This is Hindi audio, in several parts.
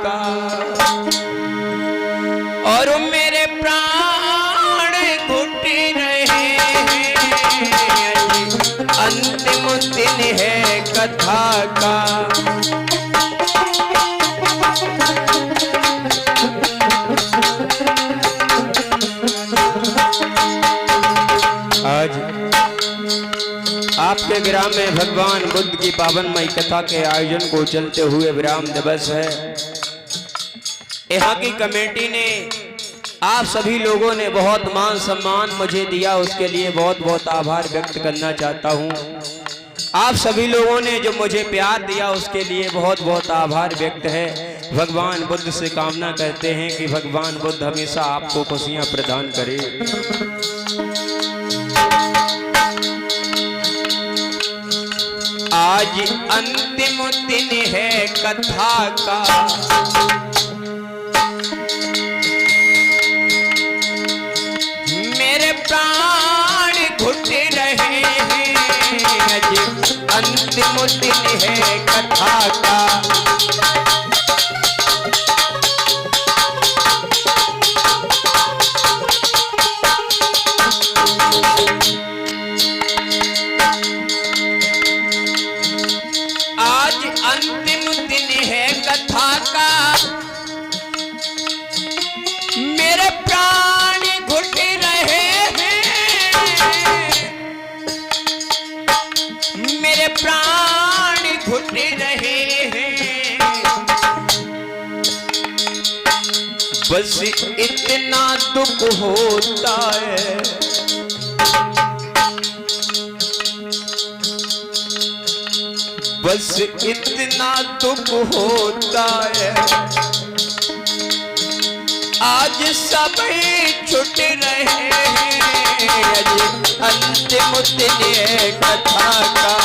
का और मेरे प्राण घुट रहे हैं, अंतिम दिन है कथा का। आज आपके ग्राम में भगवान बुद्ध की पावनमयी कथा के आयोजन को चलते हुए विराम दिवस है। यहाँ की कमेटी ने, आप सभी लोगों ने बहुत मान सम्मान मुझे दिया, उसके लिए बहुत बहुत आभार व्यक्त करना चाहता हूँ। आप सभी लोगों ने जो मुझे प्यार दिया उसके लिए बहुत बहुत आभार व्यक्त है। भगवान बुद्ध से कामना करते हैं कि भगवान बुद्ध हमेशा आपको खुशियाँ प्रदान करे। आज अंतिम दिन है कथा का, मेरे प्राण घुट रहे हैं, आज अंतिम दिन है कथा का। अंतिम दिन है कथा का, मेरे प्राण घुट रहे हैं, मेरे प्राण घुट रहे हैं। बस इतना दुख होता है, बस इतना दुख होता है, आज सब छुट रहे हैं, अंतिम दिन है कथा का।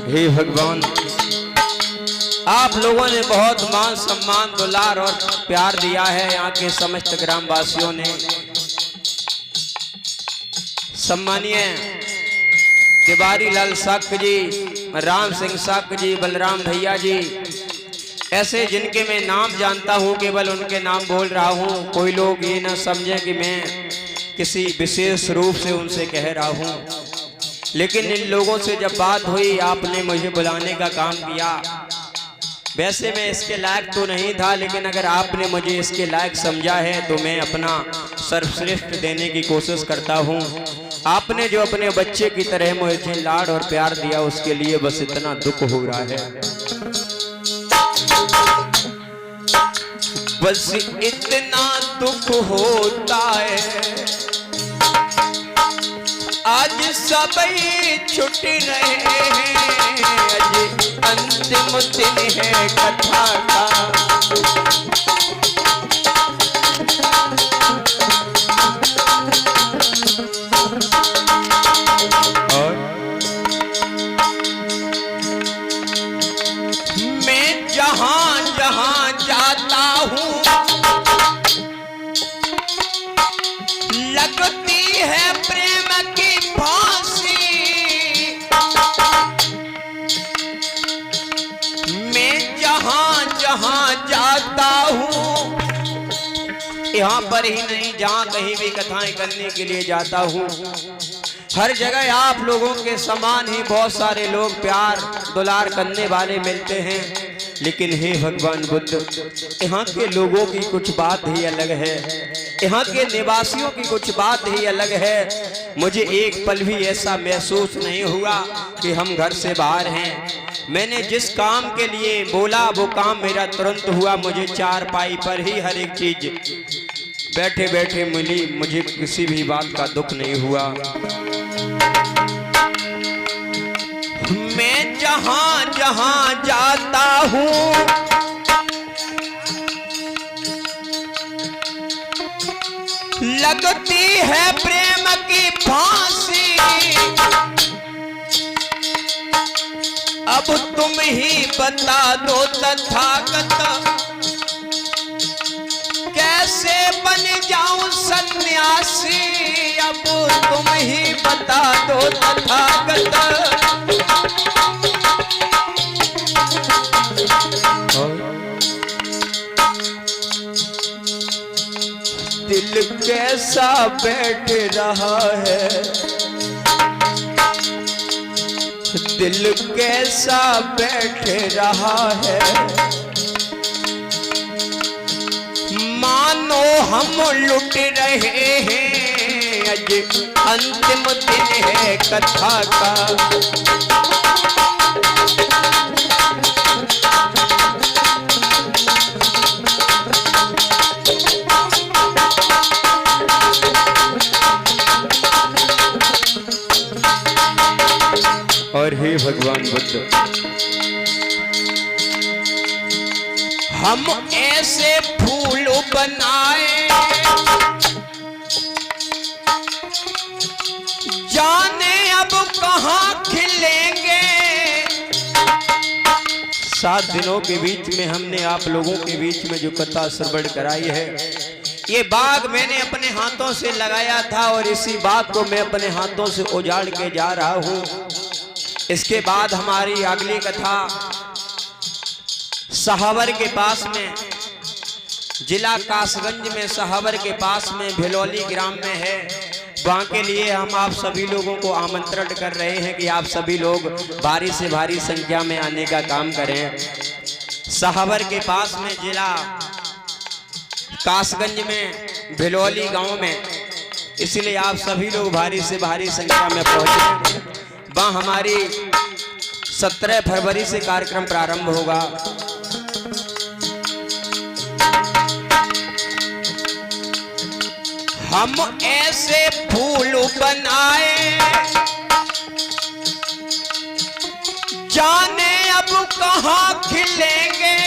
हे भगवान, आप लोगों ने बहुत मान सम्मान दुलार और प्यार दिया है। यहाँ के समस्त ग्रामवासियों ने, सम्मानीय तिवारी लाल साक्य जी, राम सिंह साक्य जी, बलराम भैया जी, ऐसे जिनके मैं नाम जानता हूँ, केवल उनके नाम बोल रहा हूँ। कोई लोग ये ना समझे कि मैं किसी विशेष रूप से उनसे कह रहा हूँ, लेकिन इन लोगों से जब बात हुई, आपने मुझे बुलाने का काम किया। वैसे मैं इसके लायक तो नहीं था, लेकिन अगर आपने मुझे इसके लायक समझा है तो मैं अपना सर्वश्रेष्ठ देने की कोशिश करता हूँ। आपने जो अपने बच्चे की तरह मुझे लाड और प्यार दिया, उसके लिए बस इतना दुख हो रहा है। बस इतना दुख होता है, आज सब छुट रहे हैं, अंतिम दिन है कथा का। और मैं जहां जहां जाता हूं, लगती है प्रेम की फांसी, मैं जहां जहां जाता हूं, यहाँ पर ही नहीं, जहां कहीं भी कथाएं करने के लिए जाता हूं, हर जगह आप लोगों के समान ही बहुत सारे लोग प्यार दुलार करने वाले मिलते हैं। लेकिन हे भगवान बुद्ध, यहाँ के लोगों की कुछ बात ही अलग है, यहाँ के निवासियों की कुछ बात ही अलग है। मुझे एक पल भी ऐसा महसूस नहीं हुआ कि हम घर से बाहर हैं। मैंने जिस काम के लिए बोला वो काम मेरा तुरंत हुआ। मुझे चारपाई पर ही हर एक चीज बैठे बैठे मिली, मुझे किसी भी बात का दुख नहीं हुआ। मैं जहां जहां जाता हूं, लगती है प्रेम की फांसी, अब तुम ही बता दो तथागत, कैसे बन जाऊं सन्यासी, अब तुम ही बता कैसा बैठ रहा है, दिल कैसा बैठ रहा है, मानो हम लुट रहे हैं, आज अंतिम दिन है कथा का। और हे भगवान बुद्ध, हम ऐसे फूल बनाए, जाने अब कहाँ खिलेंगे। 7 दिनों के बीच में हमने आप लोगों के बीच में जो कथा श्रवण कराई है, ये बाग मैंने अपने हाथों से लगाया था और इसी बाग को मैं अपने हाथों से उजाड़ के जा रहा हूँ। इसके बाद हमारी अगली कथा सहावर के पास में, जिला कासगंज में सहावर के पास में भिलौली ग्राम में है। वहाँ के लिए हम आप सभी लोगों को आमंत्रण कर रहे हैं कि आप सभी लोग भारी से भारी संख्या में आने का काम करें। सहावर के पास में जिला कासगंज में भिलौली गांव में, इसलिए आप सभी लोग भारी से भारी संख्या में पहुंचे। वहाँ हमारी 17 फरवरी से कार्यक्रम प्रारंभ होगा। हम ऐसे फूल बनाए, जाने अब कहाँ खिलेंगे।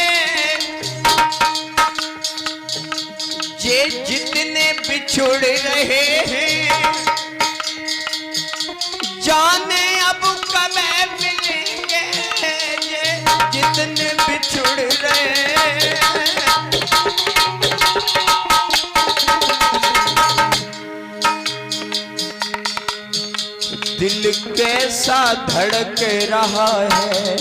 ये जितने बिछुड़ रहे हैं, जाने अब कब मिलेंगे। ये जितने बिछुड़ रहे हैं, दिल कैसा धड़क रहा है,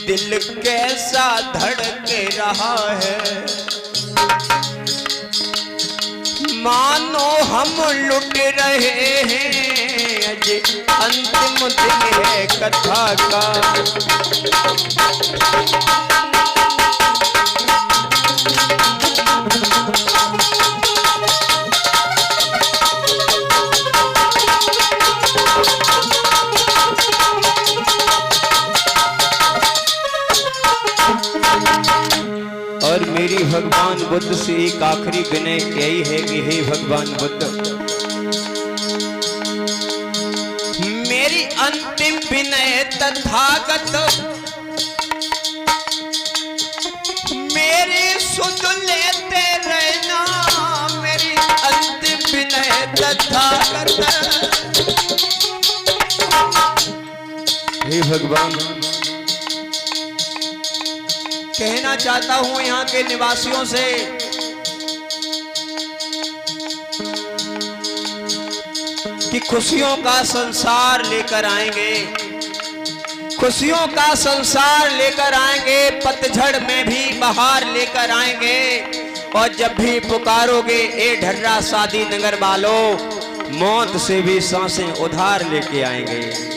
दिल कैसा धड़क रहा है, मानो हम लुट रहे हैं, आज अंतिम दिन है कथा का। और मेरी भगवान बुद्ध से एक आखिरी विनय यही है कि हे भगवान बुद्ध, मेरी अंतिम विनय तथागत, मेरी सुध लेते रहना, मेरी अंतिम विनय तथागत। हे भगवान, कहना चाहता हूं यहाँ के निवासियों से, कि खुशियों का संसार लेकर आएंगे, खुशियों का संसार लेकर आएंगे, पतझड़ में भी बहार लेकर आएंगे। और जब भी पुकारोगे ए ढर्रा शादी नगर वालों, मौत से भी सांसें उधार लेके आएंगे।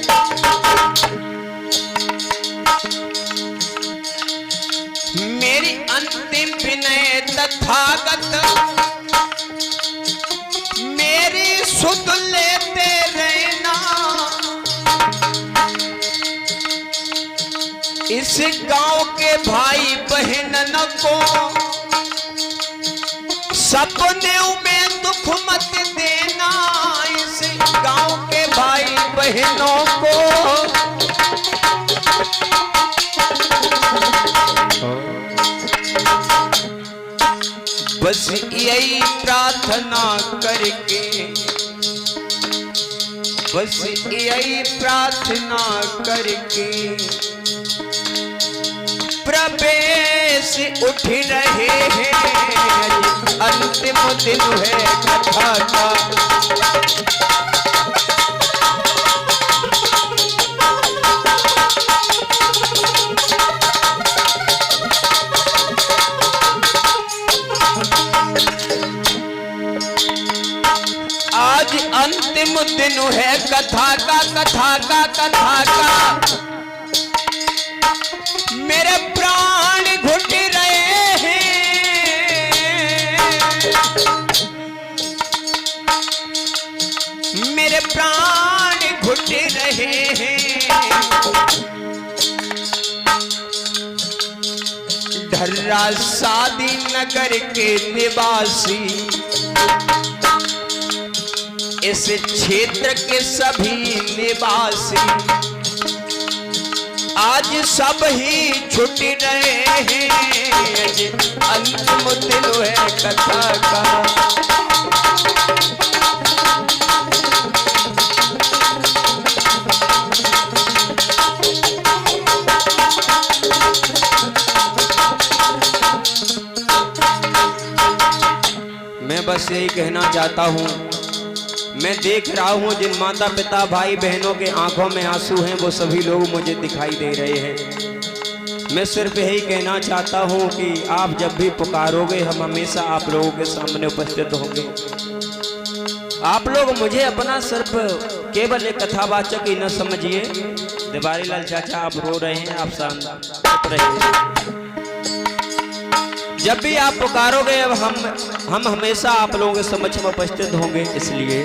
मेरी अंतिम विनय तथागत, मेरी सुध लेते रहना, इस गांव के भाई बहनन को सपने में दुख मत देना, इस गांव के भाई बहनों को बस यही प्रार्थना करके, बस यही प्रार्थना करके प्रवेश उठ रहे हैं, अंतिम दिन है कथा का। आज अंतिम दिन है कथा का मेरे प्राण घुट रहे हैं, मेरे प्राण घुट रहे हैं। ढर्रा शादी नगर के निवासी, इस क्षेत्र के सभी निवासी आज सब ही छुट रहे हैं। अंतिम दिन है कथा का। मैं बस यही कहना चाहता हूँ, मैं देख रहा हूँ जिन माता पिता भाई बहनों के आंखों में आंसू हैं वो सभी लोग मुझे दिखाई दे रहे हैं। मैं सिर्फ यही कहना चाहता हूँ कि आप जब भी पुकारोगे हम हमेशा आप लोगों के सामने उपस्थित होंगे। आप लोग मुझे अपना सिर्फ केवल एक कथावाचक ही न समझिए। दिवारी लाल चाचा आप रो रहे हैं, आप शांत रहिए। जब भी आप पुकारोगे अब हम हमेशा आप लोगों के समक्ष में उपस्थित होंगे। इसलिए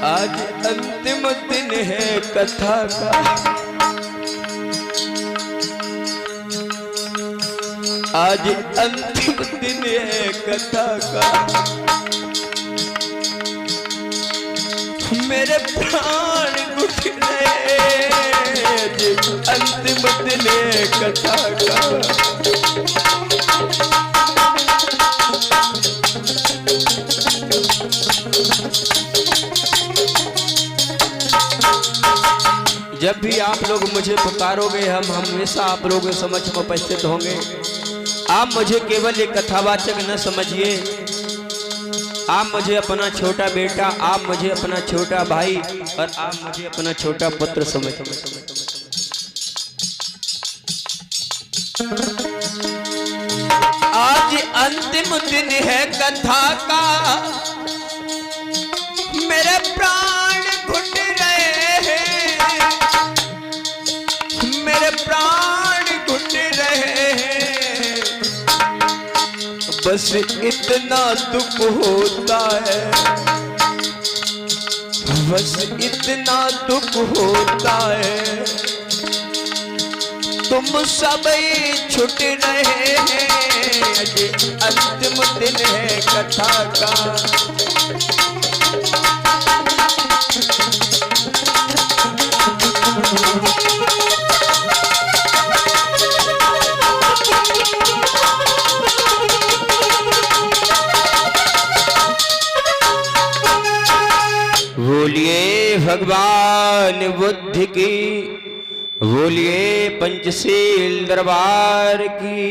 आज अंतिम दिन है कथा का, आज अंतिम दिन है कथा का। मेरे प्राण घुट रहे, अंतिम दिन है कथा का। जब भी आप लोग मुझे पुकारोगे हम हमेशा आप लोगों के समक्ष में उपस्थित होंगे। आप मुझे केवल एक कथावाचक न समझिए, आप मुझे अपना छोटा बेटा, आप मुझे अपना छोटा भाई और आप मुझे अपना छोटा पुत्र समझिए। आज अंतिम दिन है कथा का, मेरे प्राण घुट रहे हैं, मेरे प्राण घुट रहे हैं। बस इतना दुख होता है, बस इतना दुख होता है। तुम सब छुट रहे हैं, अंतिम दिन है कथा का। बोलिए भगवान बुद्ध की, बोलिए पंचशील दरबार की।